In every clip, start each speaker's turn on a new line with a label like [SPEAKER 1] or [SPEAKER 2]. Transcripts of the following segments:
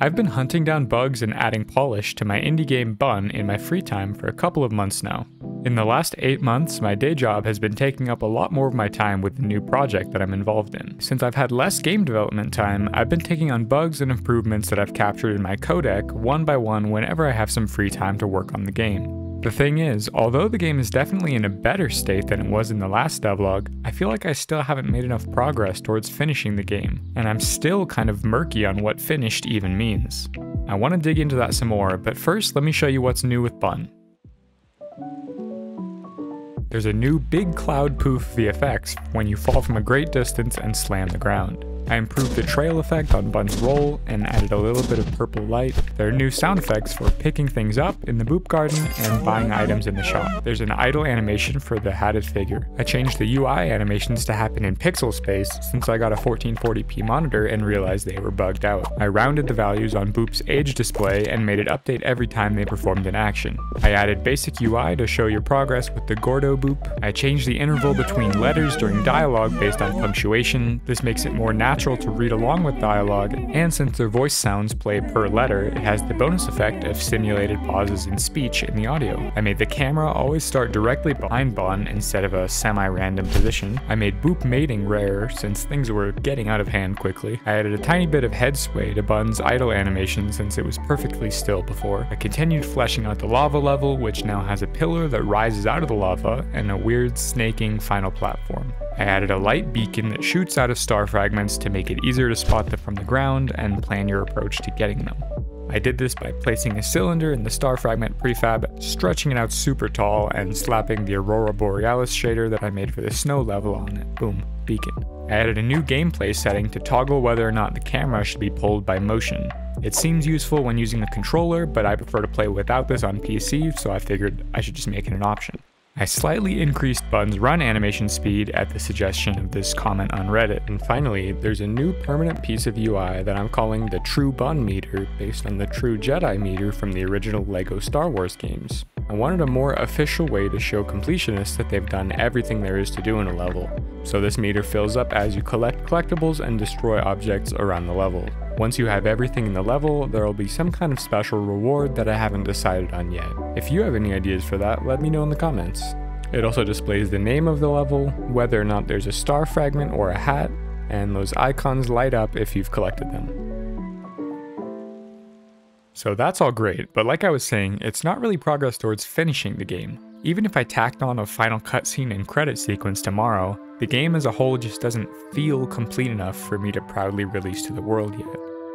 [SPEAKER 1] I've been hunting down bugs and adding polish to my indie game Bun in my free time for a couple of months now. In the last 8 months, my day job has been taking up a lot more of my time with the new project that I'm involved in. Since I've had less game development time, I've been taking on bugs and improvements that I've captured in my codec one by one whenever I have some free time to work on the game. The thing is, although the game is definitely in a better state than it was in the last devlog, I feel like I still haven't made enough progress towards finishing the game, and I'm still kind of murky on what finished even means. I want to dig into that some more, but first let me show you what's new with Bun. There's a new big cloud poof VFX when you fall from a great distance and slam the ground. I improved the trail effect on Bun's roll and added a little bit of purple light. There are new sound effects for picking things up in the boop garden and buying items in the shop. There's an idle animation for the hatted figure. I changed the UI animations to happen in pixel space since I got a 1440p monitor and realized they were bugged out. I rounded the values on Boop's age display and made it update every time they performed an action. I added basic UI to show your progress with the Gordo Boop. I changed the interval between letters during dialogue based on punctuation. This makes it more natural to read along with dialogue, and since their voice sounds play per letter, it has the bonus effect of simulated pauses in speech in the audio. I made the camera always start directly behind Bun instead of a semi-random position. I made Boop mating rare since things were getting out of hand quickly. I added a tiny bit of head sway to Bun's idle animation since it was perfectly still before. I continued fleshing out the lava level, which now has a pillar that rises out of the lava and a weird snaking final platform. I added a light beacon that shoots out of star fragments to make it easier to spot them from the ground and plan your approach to getting them. I did this by placing a cylinder in the star fragment prefab, stretching it out super tall, and slapping the Aurora Borealis shader that I made for the snow level on it. Boom, beacon. I added a new gameplay setting to toggle whether or not the camera should be pulled by motion. It seems useful when using a controller, but I prefer to play without this on PC, so I figured I should just make it an option. I slightly increased Bun's run animation speed at the suggestion of this comment on Reddit. And finally, there's a new permanent piece of UI that I'm calling the True Bun meter based on the True Jedi meter from the original LEGO Star Wars games. I wanted a more official way to show completionists that they've done everything there is to do in a level. So this meter fills up as you collect collectibles and destroy objects around the level. Once you have everything in the level, there will be some kind of special reward that I haven't decided on yet. If you have any ideas for that, let me know in the comments. It also displays the name of the level, whether or not there's a star fragment or a hat, and those icons light up if you've collected them. So that's all great, but like I was saying, it's not really progress towards finishing the game. Even if I tacked on a final cutscene and credit sequence tomorrow, the game as a whole just doesn't feel complete enough for me to proudly release to the world yet.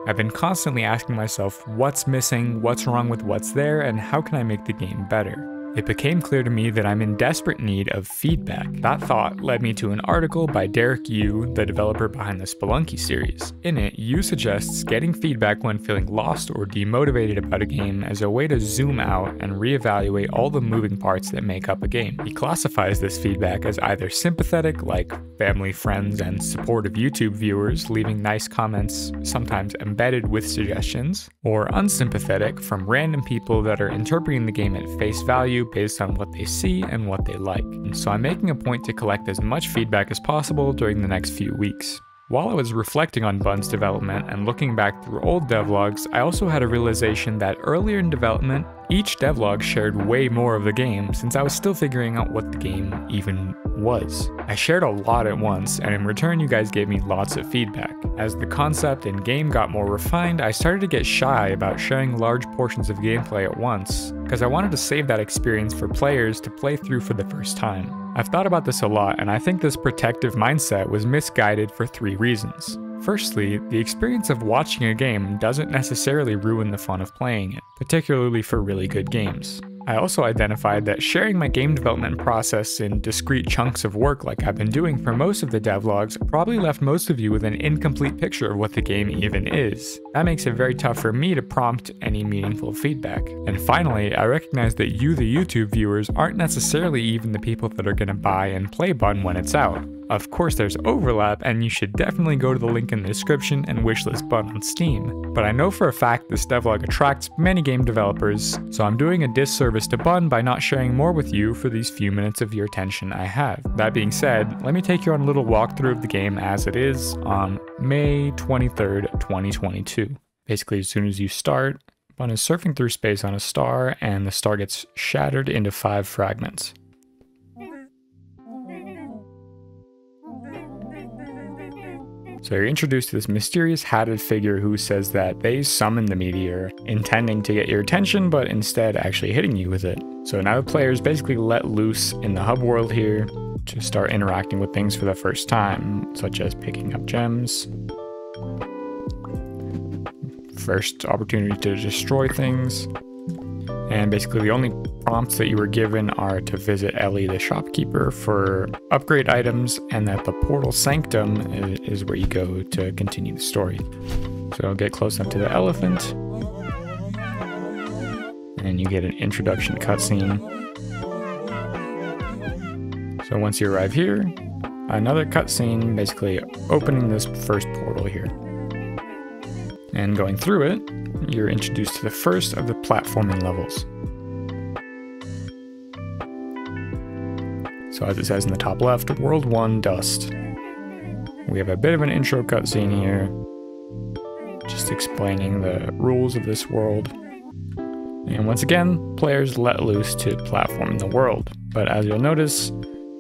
[SPEAKER 1] I've been constantly asking myself what's missing, what's wrong with what's there, and how can I make the game better? It became clear to me that I'm in desperate need of feedback. That thought led me to an article by Derek Yu, the developer behind the Spelunky series. In it, Yu suggests getting feedback when feeling lost or demotivated about a game as a way to zoom out and reevaluate all the moving parts that make up a game. He classifies this feedback as either sympathetic, like family, friends, and supportive YouTube viewers leaving nice comments, sometimes embedded with suggestions, or unsympathetic from random people that are interpreting the game at face value based on what they see and what they like. And so I'm making a point to collect as much feedback as possible during the next few weeks. While I was reflecting on Bun's development and looking back through old devlogs, I also had a realization that earlier in development, each devlog shared way more of the game since I was still figuring out what the game even was. I shared a lot at once, and in return you guys gave me lots of feedback. As the concept and game got more refined, I started to get shy about sharing large portions of gameplay at once, because I wanted to save that experience for players to play through for the first time. I've thought about this a lot, and I think this protective mindset was misguided for 3 reasons. Firstly, the experience of watching a game doesn't necessarily ruin the fun of playing it, particularly for really good games. I also identified that sharing my game development process in discrete chunks of work like I've been doing for most of the devlogs probably left most of you with an incomplete picture of what the game even is. That makes it very tough for me to prompt any meaningful feedback. And finally, I recognize that you, the YouTube viewers, aren't necessarily even the people that are going to buy and play Bun when it's out. Of course there's overlap, and you should definitely go to the link in the description and wishlist Bun on Steam. But I know for a fact this devlog attracts many game developers, so I'm doing a disservice to Bun by not sharing more with you for these few minutes of your attention I have. That being said, let me take you on a little walkthrough of the game as it is on May 23rd, 2022. Basically, as soon as you start, one is surfing through space on a star, and the star gets shattered into 5 fragments. So you're introduced to this mysterious hatted figure who says that they summoned the meteor, intending to get your attention, but instead actually hitting you with it. So now the players basically let loose in the hub world here to start interacting with things for the first time, such as picking up gems, first opportunity to destroy things, and basically the only prompts that you were given are to visit Ellie the shopkeeper for upgrade items, and that the portal sanctum is where you go to continue the story. So get close up to the elephant, and you get an introduction cutscene. So once you arrive here, another cutscene basically opening this first portal here. And going through it, you're introduced to the first of the platforming levels. So as it says in the top left, World 1 Dust. We have a bit of an intro cutscene here, just explaining the rules of this world. And once again, players let loose to platform the world. But as you'll notice,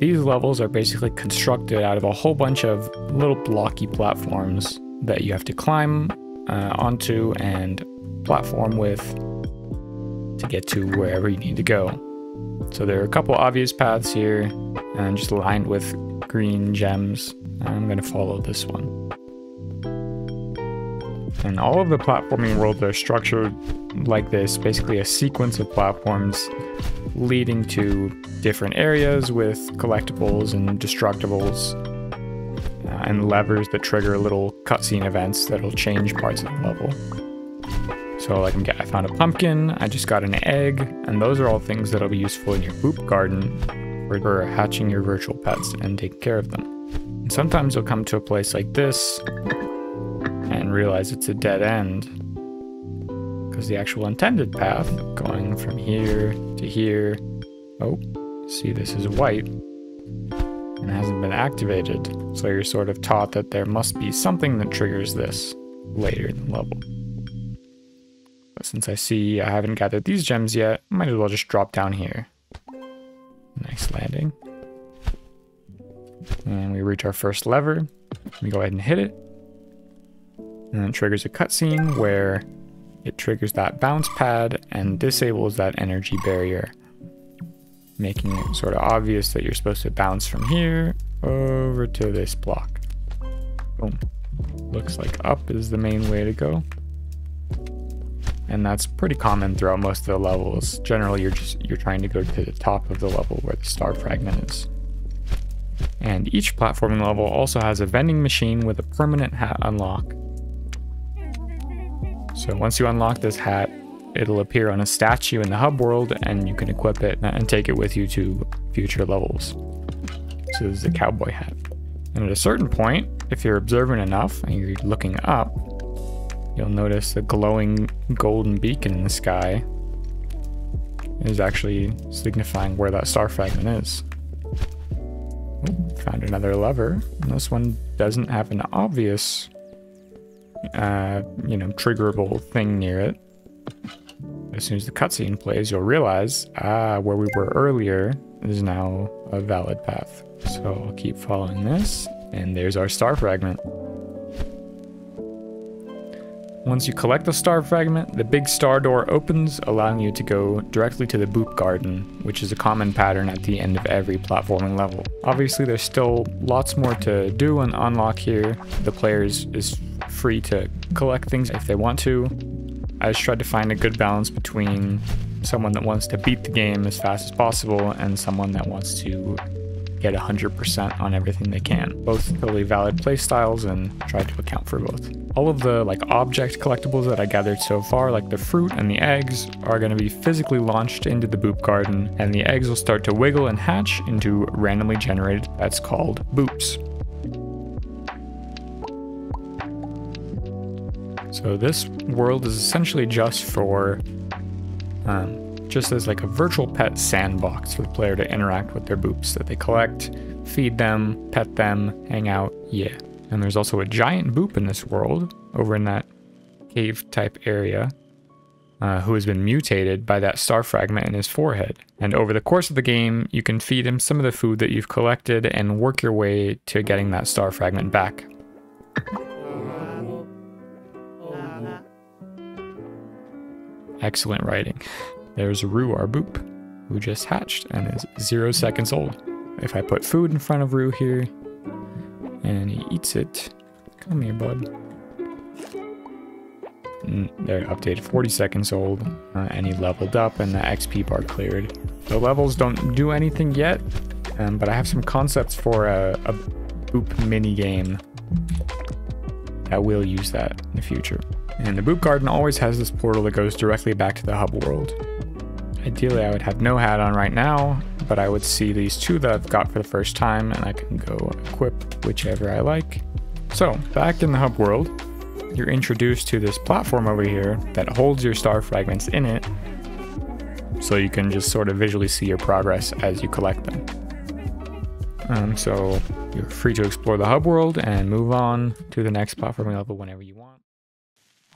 [SPEAKER 1] these levels are basically constructed out of a whole bunch of little blocky platforms that you have to climb onto and platform with to get to wherever you need to go. So there are a couple obvious paths here, and just lined with green gems. I'm going to follow this one. And all of the platforming worlds are structured like this, basically a sequence of platforms leading to different areas with collectibles and destructibles, and levers that trigger little cutscene events that'll change parts of the level. So like I found a pumpkin, I just got an egg, and those are all things that'll be useful in your boop garden for hatching your virtual pets and taking care of them. And sometimes you'll come to a place like this and realize it's a dead end, because the actual intended path going from here to here, oh, see, this is white and hasn't been activated, so you're sort of taught that there must be something that triggers this later in the level. But since I see I haven't gathered these gems yet, I might as well just drop down here. Nice landing. And we reach our first lever. We go ahead and hit it, and then it triggers a cutscene where it triggers that bounce pad and disables that energy barrier, making it sort of obvious that you're supposed to bounce from here over to this block. Boom. Looks like up is the main way to go. And that's pretty common throughout most of the levels. Generally, you're trying to go to the top of the level where the star fragment is. And each platforming level also has a vending machine with a permanent hat unlock. So once you unlock this hat, it'll appear on a statue in the hub world, and you can equip it and take it with you to future levels. So this is a cowboy hat. And at a certain point, if you're observant enough and you're looking up, you'll notice the glowing golden beacon in the sky is actually signifying where that star fragment is. Oh, found another lever. And this one doesn't have an obvious, triggerable thing near it. As soon as the cutscene plays, you'll realize, where we were earlier is now a valid path. So I'll keep following this, and there's our star fragment. Once you collect the star fragment, the big star door opens, allowing you to go directly to the boop garden, which is a common pattern at the end of every platforming level. Obviously, there's still lots more to do and unlock here. The player is free to collect things if they want to. I just tried to find a good balance between someone that wants to beat the game as fast as possible and someone that wants to get 100% on everything they can. Both totally valid play styles, and tried to account for both. All of the object collectibles that I gathered so far, like the fruit and the eggs, are going to be physically launched into the boop garden, and the eggs will start to wiggle and hatch into randomly generated pets called boops. So this world is essentially just for just as like a virtual pet sandbox for the player to interact with their boops that they collect, feed them, pet them, hang out, yeah. And there's also a giant boop in this world over in that cave type area, who has been mutated by that star fragment in his forehead. And over the course of the game, you can feed him some of the food that you've collected and work your way to getting that star fragment back. Excellent writing. There's Rue, our boop, who just hatched and is 0 seconds old. If I put food in front of Rue here, and he eats it, come here, bud. They're updated 40 seconds old, and he leveled up and the XP bar cleared. The levels don't do anything yet, but I have some concepts for a boop mini game that will use that in the future. And the boop garden always has this portal that goes directly back to the hub world. Ideally I would have no hat on right now, but I would see these two that I've got for the first time and I can go equip whichever I like. So back in the hub world, you're introduced to this platform over here that holds your star fragments in it, so you can just sort of visually see your progress as you collect them. So you're free to explore the hub world and move on to the next platforming level whenever you want.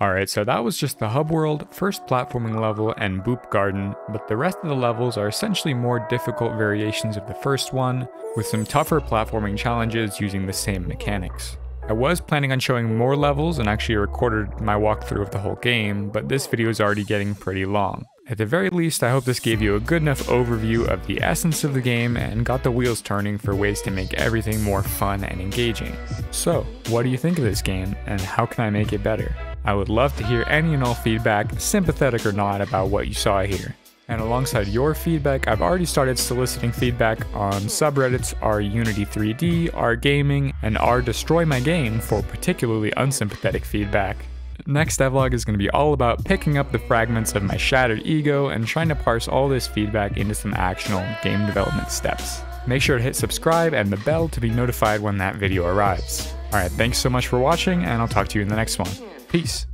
[SPEAKER 1] Alright, so that was just the hub world, first platforming level, and boop garden, but the rest of the levels are essentially more difficult variations of the first one, with some tougher platforming challenges using the same mechanics. I was planning on showing more levels and actually recorded my walkthrough of the whole game, but this video is already getting pretty long. At the very least, I hope this gave you a good enough overview of the essence of the game and got the wheels turning for ways to make everything more fun and engaging. So, what do you think of this game, and how can I make it better? I would love to hear any and all feedback, sympathetic or not, about what you saw here. And alongside your feedback, I've already started soliciting feedback on subreddits r-unity3d, r-gaming, and r-destroy-my-game for particularly unsympathetic feedback. Next devlog is going to be all about picking up the fragments of my shattered ego and trying to parse all this feedback into some actionable game development steps. Make sure to hit subscribe and the bell to be notified when that video arrives. Alright, thanks so much for watching, and I'll talk to you in the next one. Peace.